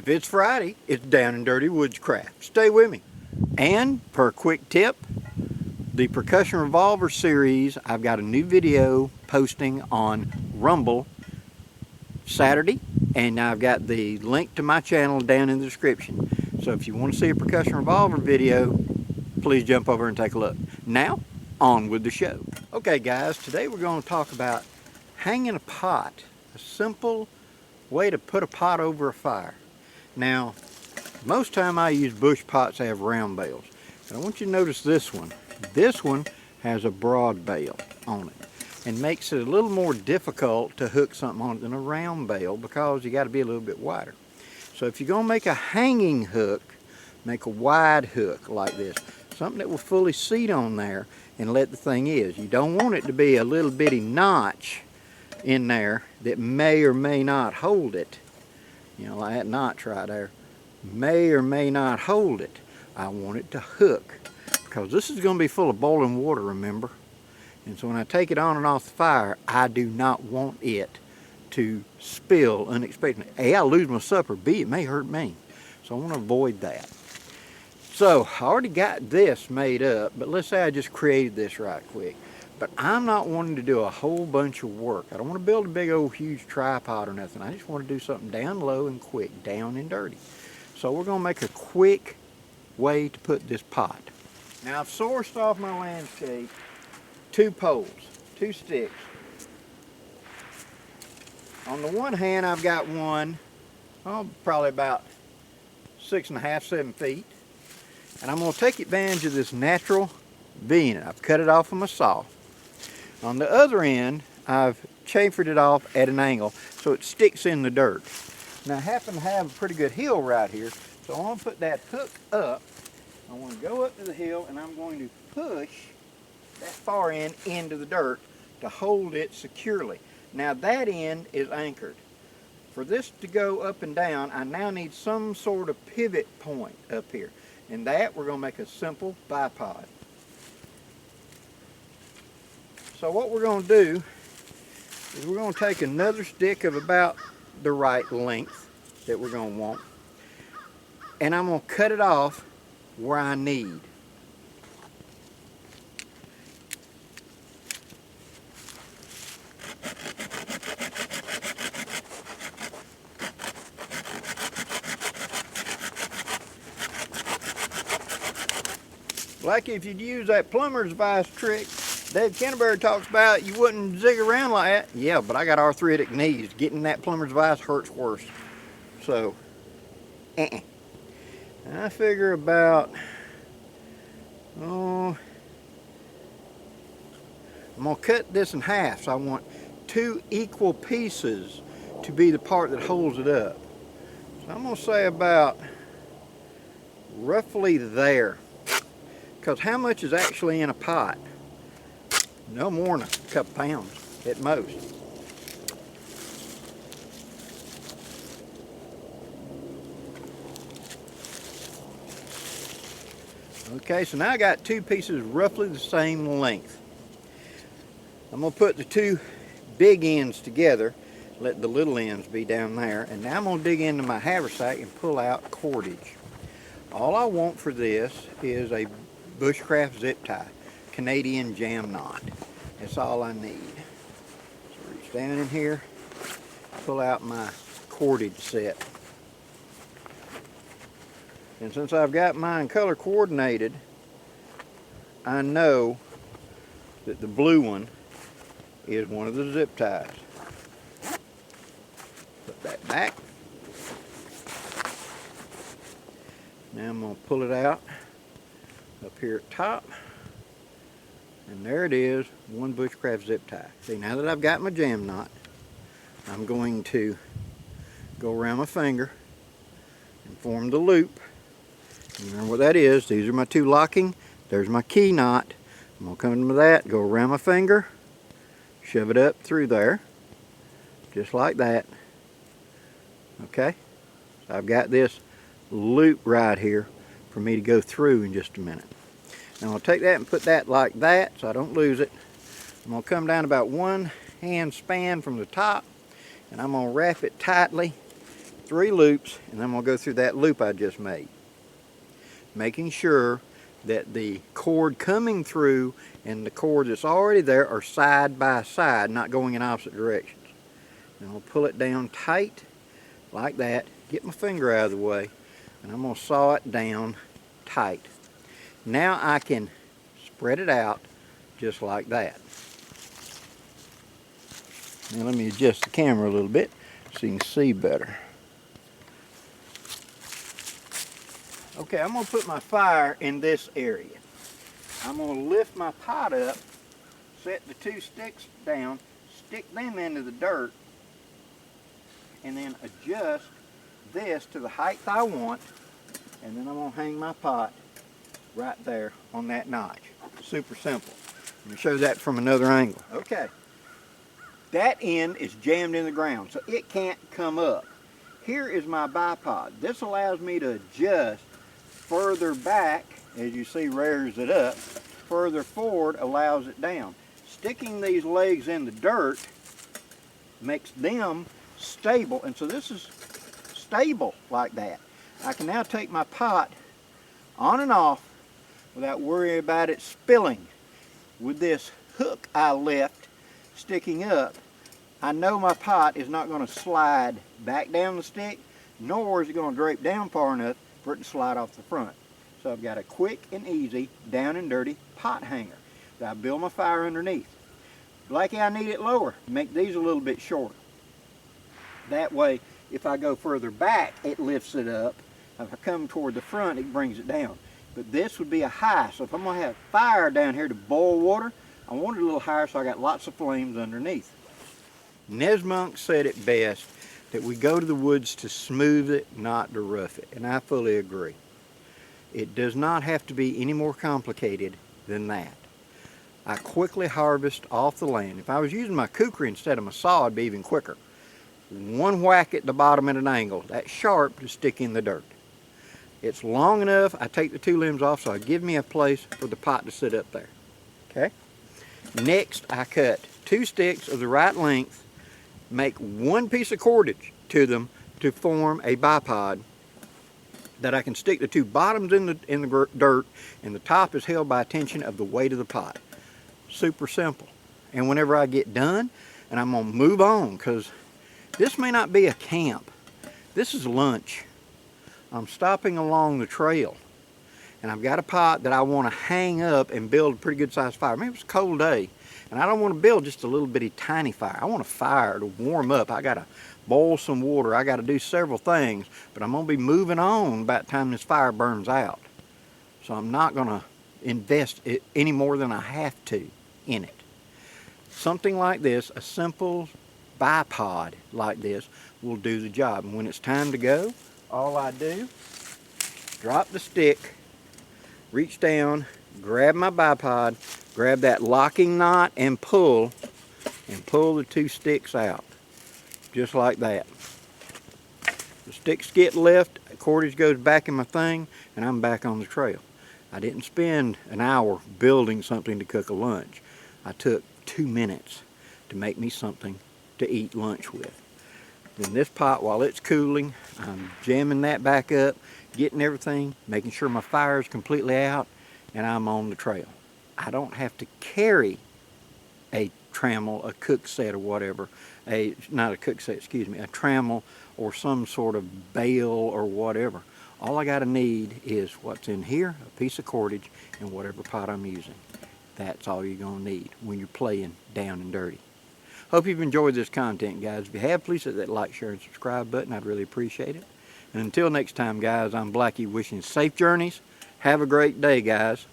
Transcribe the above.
If it's Friday, it's Down and Dirty Woodscraft. Stay with me. And per quick tip, the Percussion Revolver series, I've got a new video posting on Rumble Saturday, and I've got the link to my channel down in the description. So if you want to see a Percussion Revolver video, please jump over and take a look. Now, on with the show. Okay guys, today we're going to talk about hanging a pot, a simple way to put a pot over a fire. Now, most time I use bush pots that have round bales, but I want you to notice this one. This one has a broad bale on it and makes it a little more difficult to hook something on it than a round bale because you got to be a little bit wider. So if you're going to make a hanging hook, make a wide hook like this, something that will fully seat on there and let the thing is. You don't want it to be a little bitty notch in there that may or may not hold it. You know, like that notch right there may or may not hold it. I want it to hook because this is going to be full of boiling water, remember? And so when I take it on and off the fire, I do not want it to spill unexpectedly. A, I'll lose my supper. B, it may hurt me. So I want to avoid that. So I already got this made up, but let's say I just created this right quick. But I'm not wanting to do a whole bunch of work. I don't want to build a big old huge tripod or nothing. I just want to do something down low and quick, down and dirty. So we're going to make a quick way to put this pot. Now I've sourced off my landscape 2 poles, 2 sticks. On the one hand I've got one, probably about 6.5, 7 feet. And I'm going to take advantage of this natural V in it. I've cut it off with my saw. On the other end, I've chamfered it off at an angle so it sticks in the dirt. Now I happen to have a pretty good hill right here, so I'm going to put that hook up. I want to go up to the hill and I'm going to push that far end into the dirt to hold it securely. Now that end is anchored. For this to go up and down, I now need some sort of pivot point up here. And that we're going to make a simple bipod. So what we're going to do is we're going to take another stick of about the right length that we're going to want, and I'm going to cut it off where I need. Like if you'd use that plumber's vice trick Dave Canterbury talks about, you wouldn't zig around like that. Yeah, but I got arthritic knees. Getting that plumber's vice hurts worse. So, I figure about, I'm going to cut this in half. So I want 2 equal pieces to be the part that holds it up. So I'm going to say about roughly there. Because how much is actually in a pot? No more than a couple pounds at most. Okay, so now I got 2 pieces roughly the same length. I'm going to put the 2 big ends together, let the little ends be down there, and now I'm going to dig into my haversack and pull out cordage. All I want for this is a bushcraft zip tie, Canadian jam knot. That's all I need. So reach down in here, pull out my cordage set. And since I've got mine color coordinated, I know that the blue one is one of the zip ties. Put that back. Now I'm going to pull it out up here at top. And there it is, one bushcraft zip tie. See, now that I've got my jam knot, I'm going to go around my finger and form the loop. Remember what that is. These are my 2 locking. There's my key knot. I'm going to come to that, go around my finger, shove it up through there, just like that. Okay? So I've got this loop right here for me to go through in just a minute. Now I'll take that and put that like that so I don't lose it. I'm going to come down about 1 hand span from the top, and I'm going to wrap it tightly 3 loops, and I'm going to go through that loop I just made, making sure that the cord coming through and the cord that's already there are side by side, not going in opposite directions. And I'll pull it down tight like that, get my finger out of the way, and I'm going to saw it down tight. Now I can spread it out just like that. Now let me adjust the camera a little bit so you can see better. Okay, I'm going to put my fire in this area. I'm going to lift my pot up, set the 2 sticks down, stick them into the dirt, and then adjust this to the height I want, and then I'm going to hang my pot right there on that notch. Super simple. Let me show that from another angle. Okay, that end is jammed in the ground, so it can't come up. Here is my bipod. This allows me to adjust further back, as you see, rears it up. Further forward allows it down. Sticking these legs in the dirt makes them stable, and so this is stable like that. I can now take my pot on and off without worrying about it spilling. With this hook I left sticking up, I know my pot is not going to slide back down the stick, nor is it going to drape down far enough for it to slide off the front. So I've got a quick and easy down and dirty pot hanger that I build my fire underneath. Blackie, I need it lower. Make these a little bit shorter. That way, if I go further back, it lifts it up. If I come toward the front, it brings it down. But this would be a high, so if I'm going to have fire down here to boil water, I want it a little higher so I got lots of flames underneath. Nesmonk said it best, that we go to the woods to smooth it, not to rough it, and I fully agree. It does not have to be any more complicated than that. I quickly harvest off the land. If I was using my kukri instead of my saw, it'd be even quicker. 1 whack at the bottom at an angle, that's sharp to stick in the dirt. It's long enough, I take the 2 limbs off so I give me a place for the pot to sit up there. Okay? Next, I cut 2 sticks of the right length, make 1 piece of cordage to them to form a bipod that I can stick the 2 bottoms in the dirt, and the top is held by tension of the weight of the pot. Super simple. And whenever I get done, and I'm going to move on, because this may not be a camp. This is lunch. I'm stopping along the trail, and I've got a pot that I want to hang up and build a pretty good sized fire. Maybe it's a cold day, and I don't want to build just a little bitty tiny fire. I want a fire to warm up. I got to boil some water. I got to do several things, but I'm going to be moving on by the time this fire burns out. So I'm not going to invest any more than I have to in it. Something like this, a simple bipod like this, will do the job. And when it's time to go, all I do, drop the stick, reach down, grab my bipod, grab that locking knot and pull the 2 sticks out. Just like that. The sticks get left, the cordage goes back in my thing, and I'm back on the trail. I didn't spend an hour building something to cook a lunch. I took 2 minutes to make me something to eat lunch with. Then this pot, while it's cooling, I'm jamming that back up, getting everything, making sure my fire is completely out, and I'm on the trail. I don't have to carry a trammel, a cook set or whatever, not a cook set, excuse me, a trammel or some sort of bale or whatever. All I gotta need is what's in here, a piece of cordage, and whatever pot I'm using. That's all you're gonna need when you're playing down and dirty. Hope you've enjoyed this content, guys. If you have, please hit that like, share, and subscribe button. I'd really appreciate it. And until next time, guys, I'm Blackie wishing safe journeys. Have a great day, guys.